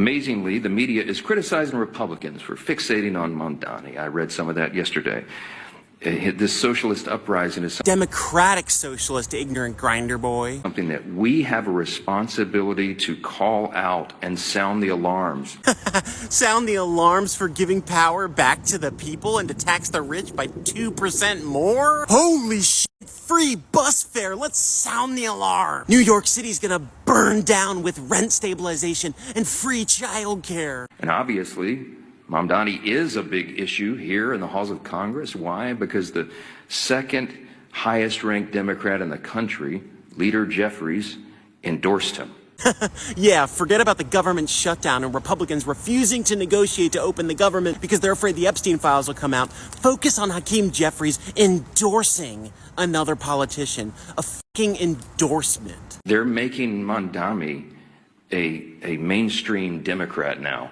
Amazingly, the media is criticizing Republicans for fixating on Mamdani. I read some of that yesterday. This socialist uprising is democratic socialist ignorant grinder boy. Something that we have a responsibility to call out and sound the alarms. Sound the alarms for giving power back to the people and to tax the rich by 2% more? Holy shit, free bus fare, let's sound the alarm. New York City's gonna burn down with rent stabilization and free childcare. And obviously, Mamdani is a big issue here in the halls of Congress. Why? Because the second highest ranked Democrat in the country, Leader Jeffries, endorsed him. Yeah, forget about the government shutdown and Republicans refusing to negotiate to open the government because they're afraid the Epstein files will come out. Focus on Hakeem Jeffries endorsing another politician. A fucking endorsement. They're making Mamdani a mainstream Democrat now.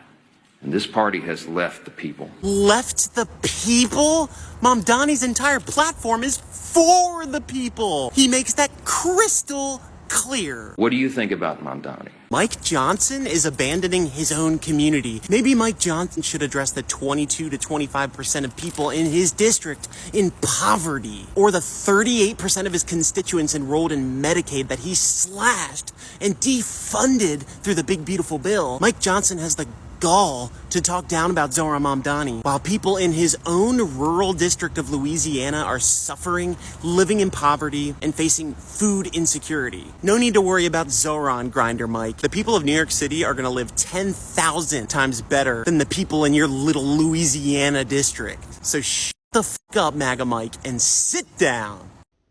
And this party has left the people. Left the people? Mamdani's entire platform is for the people. He makes that crystal clear. What do you think about Mamdani? Mike Johnson is abandoning his own community. Maybe Mike Johnson should address the 22 to 25% of people in his district in poverty, or the 38% of his constituents enrolled in Medicaid that he slashed and defunded through the big beautiful bill. Mike Johnson has the gall to talk down about Zohran Mamdani while people in his own rural district of Louisiana are suffering, living in poverty, and facing food insecurity. No need to worry about Zohran, Grinder Mike. The people of New York City are going to live 10,000 times better than the people in your little Louisiana district. So shut the fuck up, MAGA Mike, and sit down.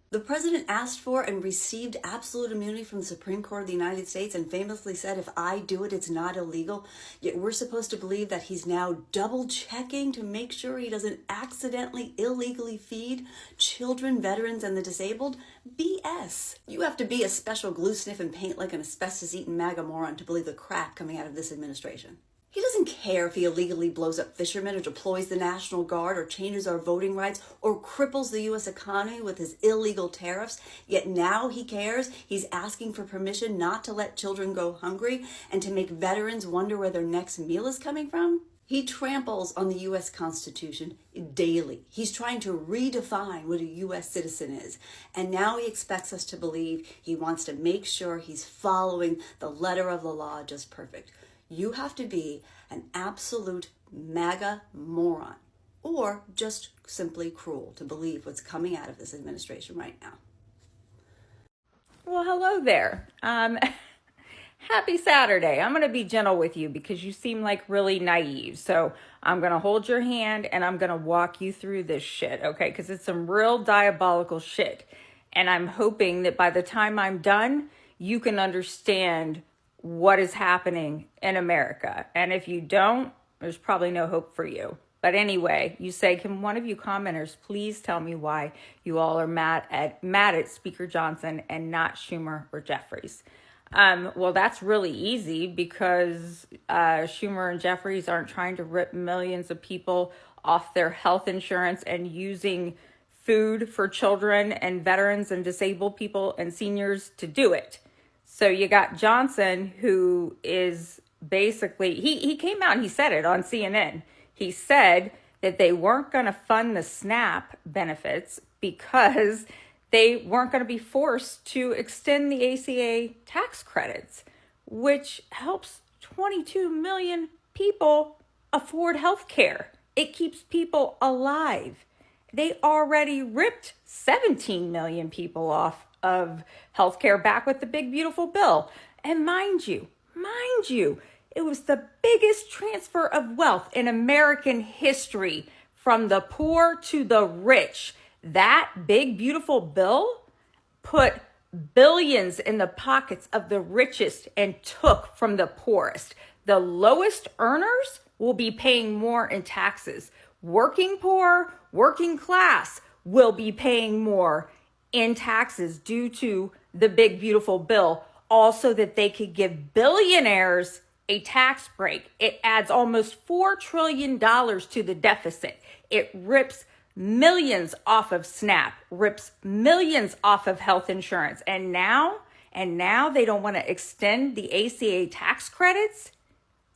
The president asked for and received absolute immunity from the Supreme Court of the United States and famously said, if I do it, it's not illegal. Yet we're supposed to believe that he's now double checking to make sure he doesn't accidentally illegally feed children, veterans, and the disabled? BS. You have to be a special glue sniff and paint like an asbestos-eaten MAGA moron to believe the crap coming out of this administration. He doesn't care if he illegally blows up fishermen or deploys the National Guard or changes our voting rights or cripples the U.S. economy with his illegal tariffs. Yet now he cares. He's asking for permission not to let children go hungry and to make veterans wonder where their next meal is coming from. He tramples on the U.S. Constitution daily. He's trying to redefine what a U.S. citizen is. And now he expects us to believe he wants to make sure he's following the letter of the law just perfect. You have to be an absolute MAGA moron or just simply cruel to believe what's coming out of this administration right now. Well, hello there. Happy Saturday. I'm going to be gentle with you because you seem like really naive. So I'm going to hold your hand and I'm going to walk you through this shit, okay? Because it's some real diabolical shit. And I'm hoping that by the time I'm done, you can understand what is happening in America. And if you don't, there's probably no hope for you. But anyway, you say, can one of you commenters please tell me why you all are mad at Speaker Johnson and not Schumer or Jeffries? Well, that's really easy because Schumer and Jeffries aren't trying to rip millions of people off their health insurance and using food for children and veterans and disabled people and seniors to do it. So you got Johnson, who is basically, he came out and he said it on CNN. He said that they weren't going to fund the SNAP benefits because they weren't going to be forced to extend the ACA tax credits, which helps 22 million people afford health care. It keeps people alive. They already ripped 17 million people off of healthcare back with the big beautiful bill. And mind you, it was the biggest transfer of wealth in American history from the poor to the rich. That big beautiful bill put billions in the pockets of the richest and took from the poorest. The lowest earners will be paying more in taxes. Working poor, working class will be paying more in taxes due to the big beautiful bill, also that they could give billionaires a tax break. It adds almost $4 trillion to the deficit. It rips millions off of SNAP, rips millions off of health insurance. And now they don't want to extend the ACA tax credits.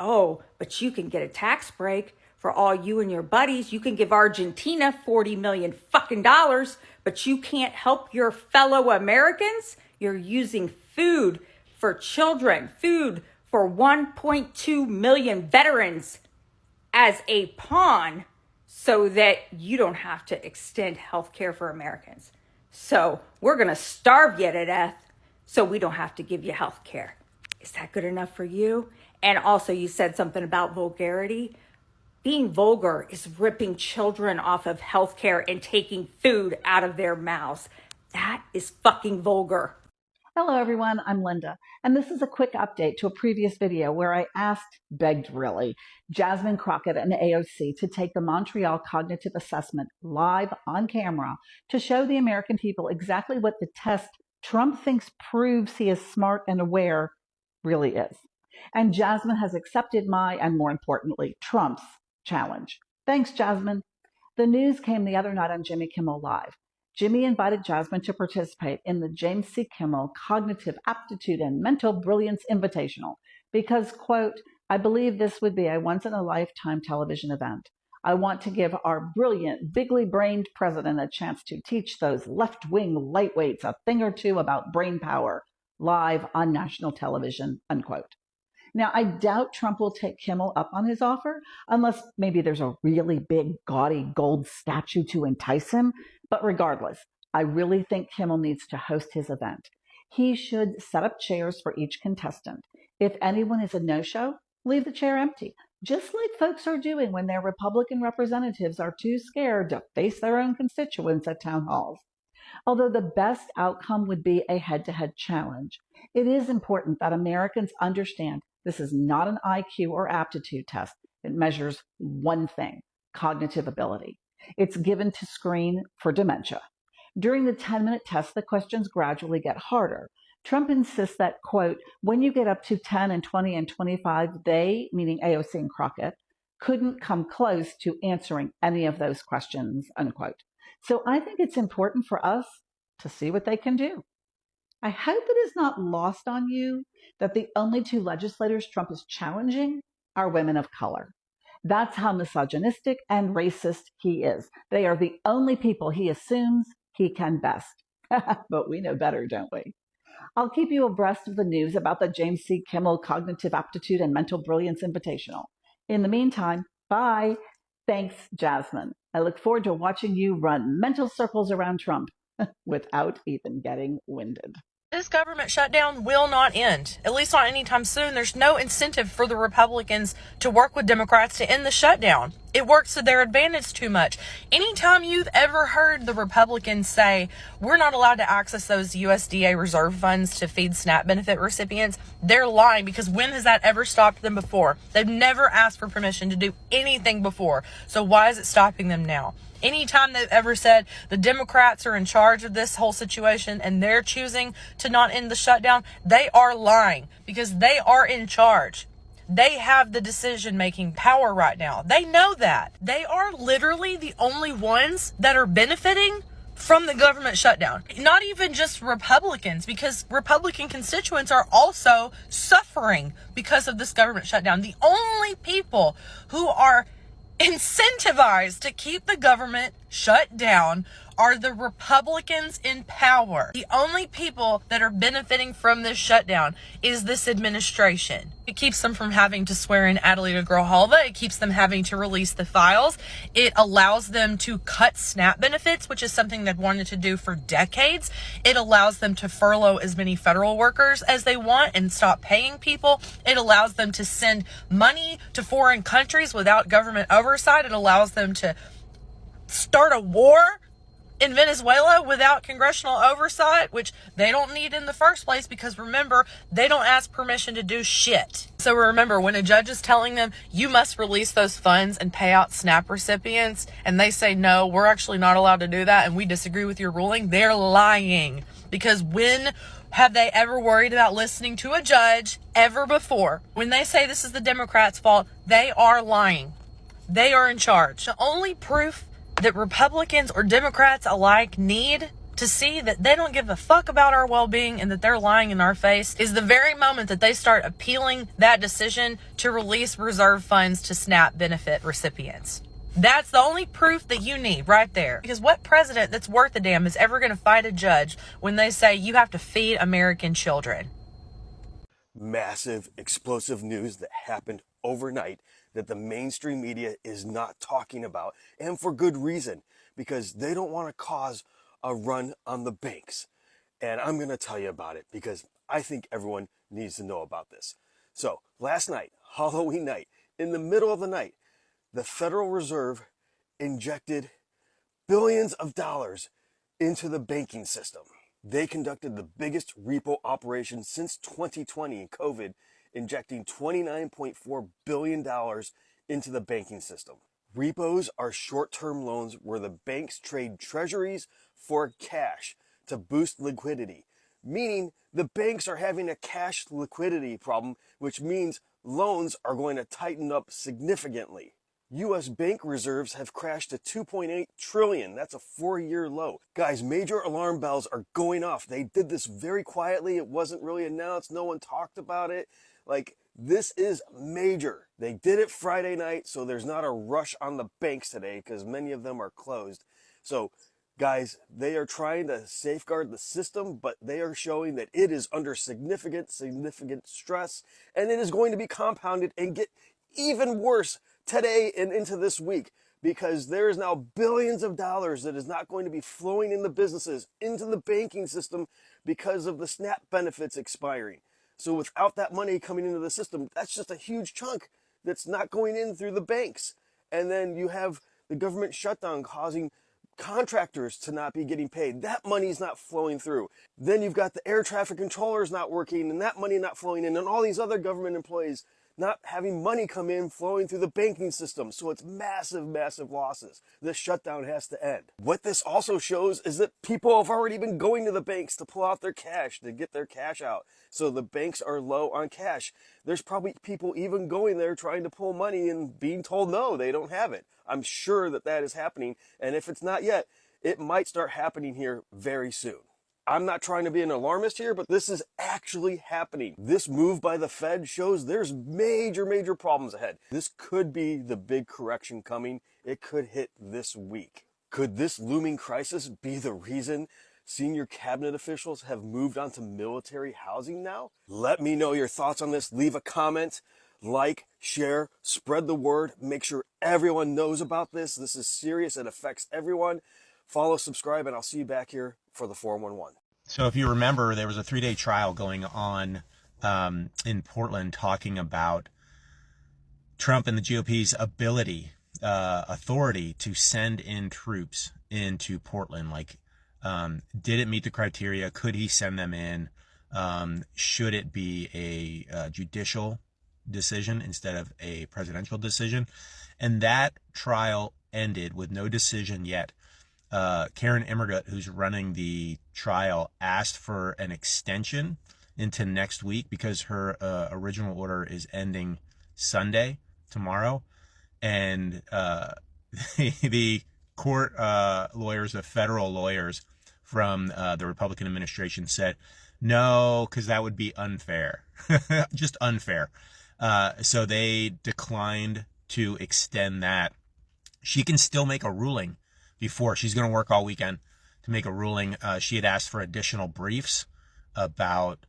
Oh, but you can get a tax break for all you and your buddies. You can give Argentina 40 million fucking dollars, but you can't help your fellow Americans. You're using food for children, food for 1.2 million veterans as a pawn so that you don't have to extend health care for Americans. So we're going to starve you to death so we don't have to give you health care. Is that good enough for you? And also you said something about vulgarity. Being vulgar is ripping children off of health care and taking food out of their mouths. That is fucking vulgar. Hello everyone, I'm Linda, and this is a quick update to a previous video where I begged really, Jasmine Crockett and AOC to take the Montreal Cognitive Assessment live on camera to show the American people exactly what the test Trump thinks proves he is smart and aware really is. And Jasmine has accepted my, and more importantly, Trump's challenge. Thanks, Jasmine. The news came the other night on Jimmy Kimmel Live. Jimmy invited Jasmine to participate in the James C. Kimmel Cognitive Aptitude and Mental Brilliance Invitational because, quote, I believe this would be a once-in-a-lifetime television event. I want to give our brilliant, bigly-brained president a chance to teach those left-wing lightweights a thing or two about brain power live on national television, unquote. Now, I doubt Trump will take Kimmel up on his offer, unless maybe there's a really big, gaudy gold statue to entice him. But regardless, I really think Kimmel needs to host his event. He should set up chairs for each contestant. If anyone is a no-show, leave the chair empty, just like folks are doing when their Republican representatives are too scared to face their own constituents at town halls. Although the best outcome would be a head-to-head challenge, it is important that Americans understand this is not an IQ or aptitude test. It measures one thing, cognitive ability. It's given to screen for dementia. During the 10-minute test, the questions gradually get harder. Trump insists that, quote, when you get up to 10 and 20 and 25, they, meaning AOC and Crockett, couldn't come close to answering any of those questions, unquote. So I think it's important for us to see what they can do. I hope it is not lost on you that the only two legislators Trump is challenging are women of color. That's how misogynistic and racist he is. They are the only people he assumes he can best. But we know better, don't we? I'll keep you abreast of the news about the James C. Kimmel Cognitive Aptitude and Mental Brilliance Invitational. In the meantime, bye. Thanks, Jasmine. I look forward to watching you run mental circles around Trump without even getting winded. This government shutdown will not end, at least not anytime soon. There's no incentive for the Republicans to work with Democrats to end the shutdown. It works to their advantage too much. Anytime you've ever heard the Republicans say, we're not allowed to access those USDA reserve funds to feed SNAP benefit recipients, they're lying, because when has that ever stopped them before? They've never asked for permission to do anything before. So why is it stopping them now? Anytime they've ever said the Democrats are in charge of this whole situation and they're choosing to not end the shutdown, they are lying, because they are in charge. They have the decision-making power right now. They know that. They are literally the only ones that are benefiting from the government shutdown. Not even just Republicans, because Republican constituents are also suffering because of this government shutdown. The only people who are incentivized to keep the government shut down are the Republicans in power. The only people that are benefiting from this shutdown is this administration. It keeps them from having to swear in Adelita Grijalva. It keeps them having to release the files. It allows them to cut SNAP benefits, which is something they've wanted to do for decades. It allows them to furlough as many federal workers as they want and stop paying people. It allows them to send money to foreign countries without government oversight. It allows them to start a war in Venezuela without congressional oversight, which they don't need in the first place, because remember, they don't ask permission to do shit. So remember, when a judge is telling them you must release those funds and pay out SNAP recipients, and they say, no, we're actually not allowed to do that and we disagree with your ruling, they're lying. Because when have they ever worried about listening to a judge ever before? When they say this is the Democrats' fault, they are lying. They are in charge. The only proof that Republicans or Democrats alike need to see that they don't give a fuck about our well-being and that they're lying in our face is the very moment that they start appealing that decision to release reserve funds to SNAP benefit recipients. That's the only proof that you need right there. Because what president that's worth a damn is ever going to fight a judge when they say you have to feed American children? Massive, explosive news that happened overnight that the mainstream media is not talking about, and for good reason, because they don't want to cause a run on the banks. And I'm going to tell you about it because I think everyone needs to know about this. So last night, Halloween night, in the middle of the night, the Federal Reserve injected billions of dollars into the banking system. They conducted the biggest repo operation since 2020 in COVID, injecting $29.4 billion into the banking system. Repos are short-term loans where the banks trade treasuries for cash to boost liquidity, meaning the banks are having a cash liquidity problem, which means loans are going to tighten up significantly. U.S. bank reserves have crashed to $2.8 trillion. That's a 4-year low. Guys, major alarm bells are going off. They did this very quietly. It wasn't really announced. No one talked about it. This is major. They did it Friday night, so there's not a rush on the banks today because many of them are closed. So, guys, they are trying to safeguard the system, but they are showing that it is under significant stress, and it is going to be compounded and get even worse today and into this week because there is now billions of dollars that is not going to be flowing in the businesses, into the banking system because of the SNAP benefits expiring. So without that money coming into the system, that's just a huge chunk that's not going in through the banks. And then you have the government shutdown causing contractors to not be getting paid. That money's not flowing through. Then you've got the air traffic controllers not working and that money not flowing in, and all these other government employees not having money come in flowing through the banking system. So it's massive losses. This shutdown has to end. What this also shows is that people have already been going to the banks to pull out their cash, to get their cash out. So the banks are low on cash. There's probably people even going there trying to pull money and being told no, they don't have it. I'm sure that is happening. And if it's not yet, it might start happening here very soon. I'm not trying to be an alarmist here, but this is actually happening. This move by the Fed shows there's major problems ahead. This could be the big correction coming. It could hit this week. Could this looming crisis be the reason senior cabinet officials have moved on to military housing now? Let me know your thoughts on this. Leave a comment, like, share, spread the word. Make sure everyone knows about this. This is serious. It affects everyone. Follow, subscribe, and I'll see you back here for the 411. So if you remember, there was a 3-day trial going on in Portland talking about Trump and the GOP's authority to send in troops into Portland. Did it meet the criteria? Could he send them in? Should it be a judicial decision instead of a presidential decision? And that trial ended with no decision yet. Karen Immergut, who's running the trial, asked for an extension into next week because her original order is ending Sunday, tomorrow. And the court lawyers, the federal lawyers from the Republican administration said, no, because that would be unfair, just unfair. So they declined to extend that. She can still make a ruling before. She's going to work all weekend to make a ruling. She had asked for additional briefs about,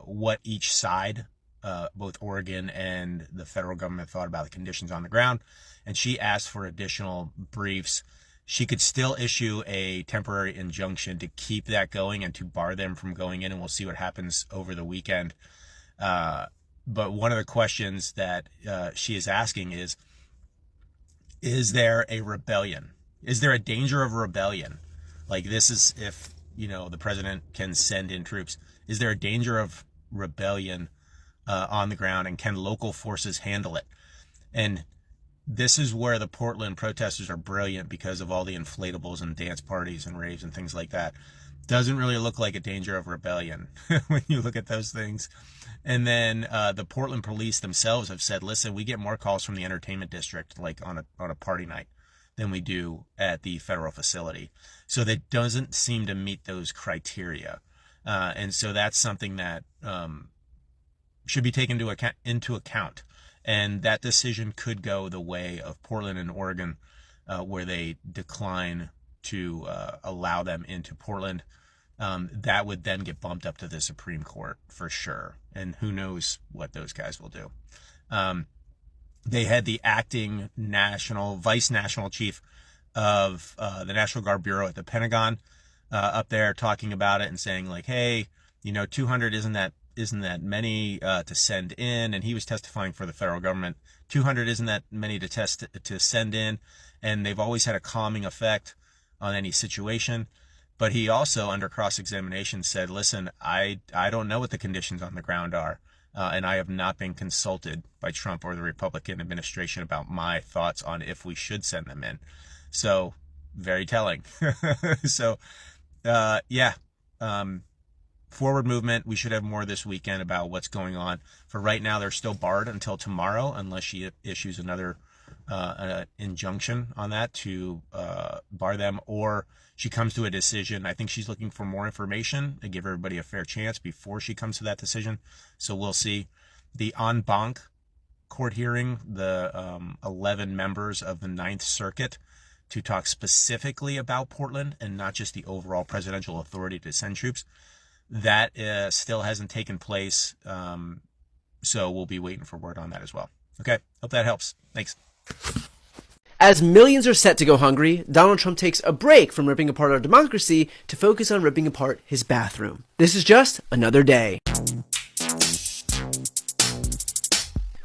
what each side, both Oregon and the federal government, thought about the conditions on the ground. And she asked for additional briefs. She could still issue a temporary injunction to keep that going and to bar them from going in. And we'll see what happens over the weekend. But one of the questions that she is asking is there a rebellion? Is there a danger of rebellion? This is if, the president can send in troops. Is there a danger of rebellion on the ground, and can local forces handle it? And this is where the Portland protesters are brilliant because of all the inflatables and dance parties and raves and things like that. Doesn't really look like a danger of rebellion when you look at those things. And then the Portland police themselves have said, listen, we get more calls from the entertainment district on a party night than we do at the federal facility. So that doesn't seem to meet those criteria. And so that's something that should be taken into account. And that decision could go the way of Portland and Oregon, where they decline to allow them into Portland. That would then get bumped up to the Supreme Court for sure. And who knows what those guys will do. They had the acting vice national chief of the National Guard Bureau at the Pentagon up there talking about it and saying like, hey, 200 isn't that many to send in. And he was testifying for the federal government. 200 isn't that many to send in. And they've always had a calming effect on any situation. But he also, under cross-examination, said, listen, I don't know what the conditions on the ground are. And I have not been consulted by Trump or the Republican administration about my thoughts on if we should send them in. So, very telling. So, forward movement. We should have more this weekend about what's going on. For right now, they're still barred until tomorrow, unless she issues another injunction on that to bar them, or she comes to a decision. I think she's looking for more information to give everybody a fair chance before she comes to that decision. So we'll see. The en banc court hearing, the 11 members of the Ninth Circuit to talk specifically about Portland and not just the overall presidential authority to send troops, that still hasn't taken place. So we'll be waiting for word on that as well. Okay, hope that helps. Thanks. As millions are set to go hungry, Donald Trump takes a break from ripping apart our democracy to focus on ripping apart his bathroom. This is just another day.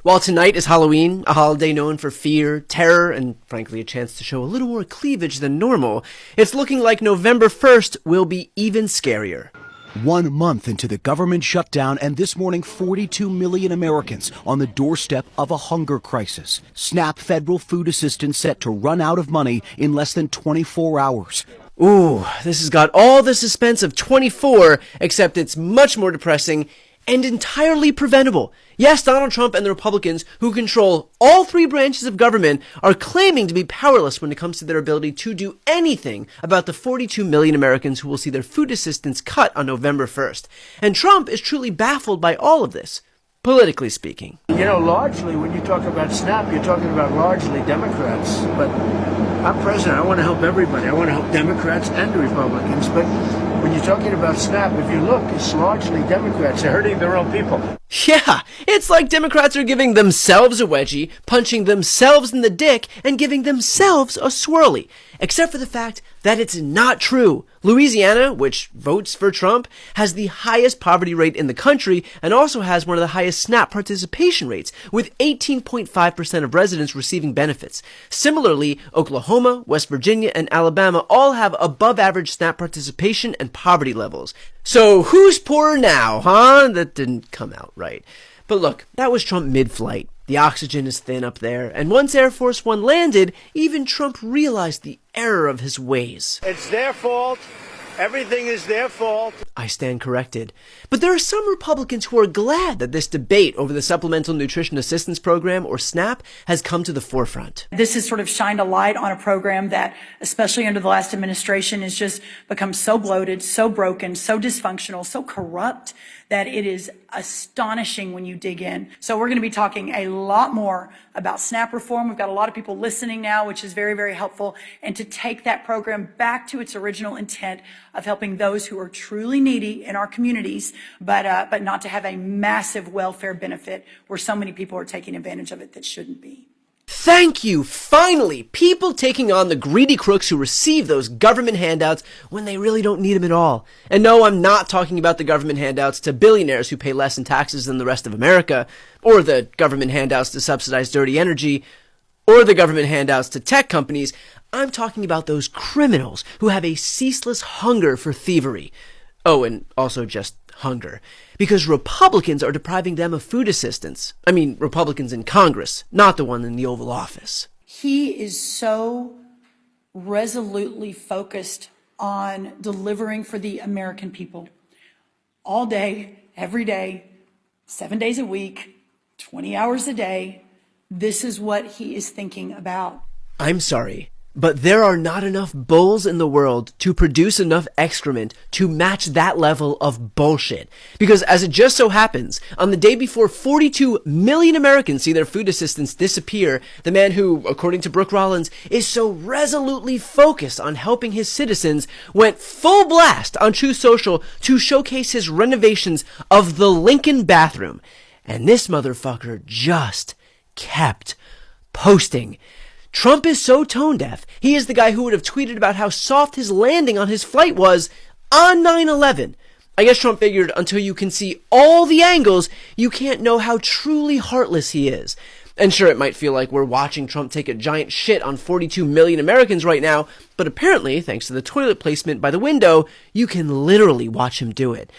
While tonight is Halloween, a holiday known for fear, terror, and frankly a chance to show a little more cleavage than normal, it's looking like November 1st will be even scarier. 1 month into the government shutdown, and this morning 42 million Americans on the doorstep of a hunger crisis. SNAP federal food assistance set to run out of money in less than 24 hours. Ooh, this has got all the suspense of 24, except it's much more depressing and entirely preventable. Yes, Donald Trump and the Republicans, who control all three branches of government, are claiming to be powerless when it comes to their ability to do anything about the 42 million Americans who will see their food assistance cut on November 1st. And Trump is truly baffled by all of this, politically speaking. Largely when you talk about SNAP, you're talking about largely Democrats. But I'm president. I want to help everybody. I want to help Democrats and Republicans. But when you're talking about SNAP, if you look, it's largely Democrats. They're hurting their own people. Yeah, it's like Democrats are giving themselves a wedgie, punching themselves in the dick, and giving themselves a swirly. Except for the fact that it's not true. Louisiana, which votes for Trump, has the highest poverty rate in the country and also has one of the highest SNAP participation rates, with 18.5% of residents receiving benefits. Similarly, Oklahoma, West Virginia, and Alabama all have above average SNAP participation and poverty levels. So who's poorer now, huh? That didn't come out right. But look, that was Trump mid-flight. The oxygen is thin up there, and once Air Force One landed, even Trump realized the error of his ways. It's their fault. Everything is their fault. I stand corrected. But there are some Republicans who are glad that this debate over the Supplemental Nutrition Assistance Program, or SNAP, has come to the forefront. This has sort of shined a light on a program that, especially under the last administration, has just become so bloated, so broken, so dysfunctional, so corrupt that it is astonishing when you dig in. So we're going to be talking a lot more about SNAP reform. We've got a lot of people listening now, which is very, very helpful. And to take that program back to its original intent of helping those who are truly needy in our communities, but not to have a massive welfare benefit where so many people are taking advantage of it that shouldn't be. Thank you! Finally! People taking on the greedy crooks who receive those government handouts when they really don't need them at all. And no, I'm not talking about the government handouts to billionaires who pay less in taxes than the rest of America, or the government handouts to subsidize dirty energy, or the government handouts to tech companies. I'm talking about those criminals who have a ceaseless hunger for thievery. Oh, and also just hunger. Because Republicans are depriving them of food assistance. I mean, Republicans in Congress, not the one in the Oval Office. He is so resolutely focused on delivering for the American people. All day, every day, 7 days a week, 20 hours a day. This is what he is thinking about. I'm sorry, But there are not enough bulls in the world to produce enough excrement to match that level of bullshit. Because as it just so happens, on the day before 42 million Americans see their food assistance disappear, the man who, according to Brooke Rollins, is so resolutely focused on helping his citizens went full blast on Truth Social to showcase his renovations of the Lincoln bathroom. And this motherfucker just kept posting. Trump is so tone deaf, he is the guy who would have tweeted about how soft his landing on his flight was on 9/11. I guess Trump figured until you can see all the angles, you can't know how truly heartless he is. And sure, it might feel like we're watching Trump take a giant shit on 42 million Americans right now, but apparently, thanks to the toilet placement by the window, you can literally watch him do it.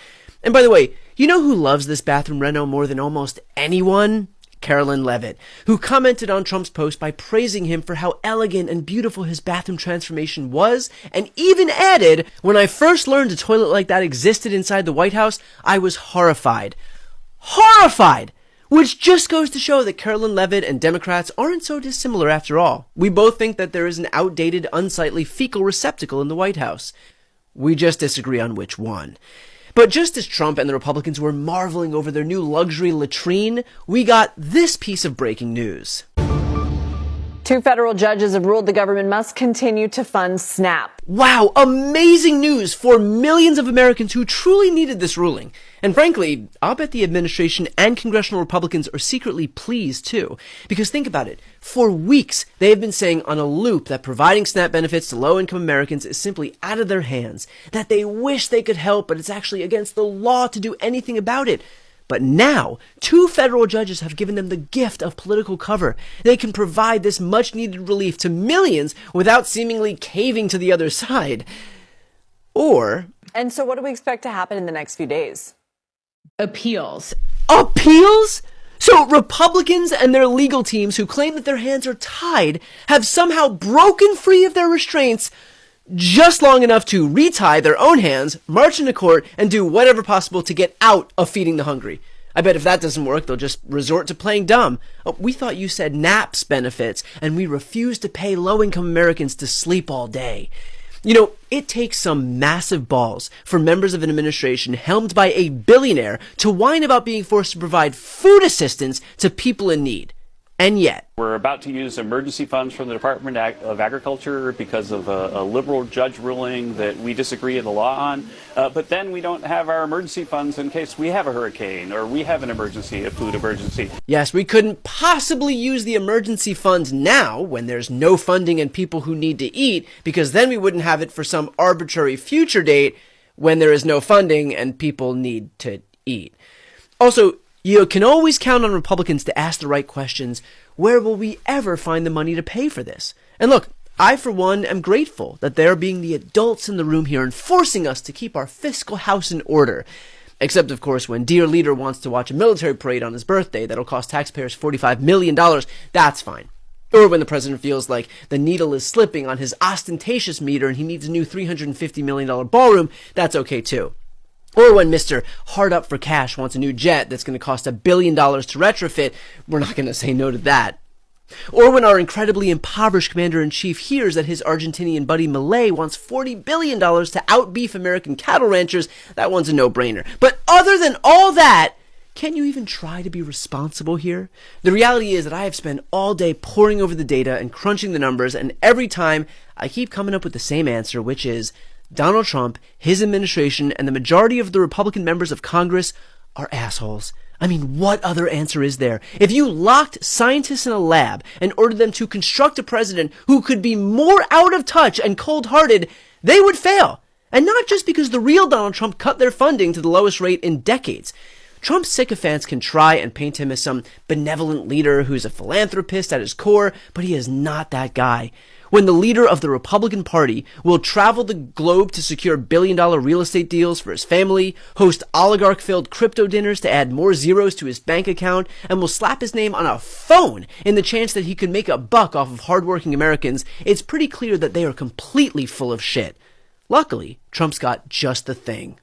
And by the way, you know who loves this bathroom reno more than almost anyone? Carolyn Levitt, who commented on Trump's post by praising him for how elegant and beautiful his bathroom transformation was, and even added, "When I first learned a toilet like that existed inside the White House, I was horrified." Horrified! Which just goes to show that Carolyn Levitt and Democrats aren't so dissimilar after all. We both think that there is an outdated, unsightly fecal receptacle in the White House. We just disagree on which one. But just as Trump and the Republicans were marveling over their new luxury latrine, we got this piece of breaking news. 2 federal judges have ruled the government must continue to fund SNAP. Wow, amazing news for millions of Americans who truly needed this ruling. And frankly, I'll bet the administration and congressional Republicans are secretly pleased too. Because think about it, for weeks they have been saying on a loop that providing SNAP benefits to low-income Americans is simply out of their hands, that they wish they could help, but it's actually against the law to do anything about it. But now, 2 federal judges have given them the gift of political cover. They can provide this much-needed relief to millions without seemingly caving to the other side. Or... And so what do we expect to happen in the next few days? Appeals. Appeals? So Republicans and their legal teams who claim that their hands are tied have somehow broken free of their restraints just long enough to retie their own hands, march into court, and do whatever possible to get out of feeding the hungry. I bet if that doesn't work, they'll just resort to playing dumb. Oh, we thought you said NAPS benefits, and we refuse to pay low-income Americans to sleep all day. You know, it takes some massive balls for members of an administration helmed by a billionaire to whine about being forced to provide food assistance to people in need. And yet, we're about to use emergency funds from the Department of Agriculture because of a liberal judge ruling that we disagree in the law on. But then we don't have our emergency funds in case we have a hurricane or we have an emergency, a food emergency. Yes, we couldn't possibly use the emergency funds now when there's no funding and people who need to eat, because then we wouldn't have it for some arbitrary future date when there is no funding and people need to eat. Also, you can always count on Republicans to ask the right questions. Where will we ever find the money to pay for this? And look, I, for one, am grateful that they are being the adults in the room here and forcing us to keep our fiscal house in order. Except, of course, when dear leader wants to watch a military parade on his birthday that'll cost taxpayers $45 million, that's fine. Or when the president feels like the needle is slipping on his ostentatious meter and he needs a new $350 million ballroom, that's okay too. Or when Mr. Hard Up for Cash wants a new jet that's going to cost $1 billion to retrofit, we're not going to say no to that. Or when our incredibly impoverished commander-in-chief hears that his Argentinian buddy Milei wants $40 billion to outbeef American cattle ranchers, that one's a no-brainer. But other than all that, can you even try to be responsible here? The reality is that I have spent all day poring over the data and crunching the numbers, and every time I keep coming up with the same answer, which is Donald Trump, his administration, and the majority of the Republican members of Congress are assholes. I mean, what other answer is there? If you locked scientists in a lab and ordered them to construct a president who could be more out of touch and cold-hearted, they would fail. And not just because the real Donald Trump cut their funding to the lowest rate in decades. Trump's sycophants can try and paint him as some benevolent leader who's a philanthropist at his core, but he is not that guy. When the leader of the Republican Party will travel the globe to secure billion-dollar real estate deals for his family, host oligarch-filled crypto dinners to add more zeros to his bank account, and will slap his name on a phone in the chance that he could make a buck off of hardworking Americans, it's pretty clear that they are completely full of shit. Luckily, Trump's got just the thing.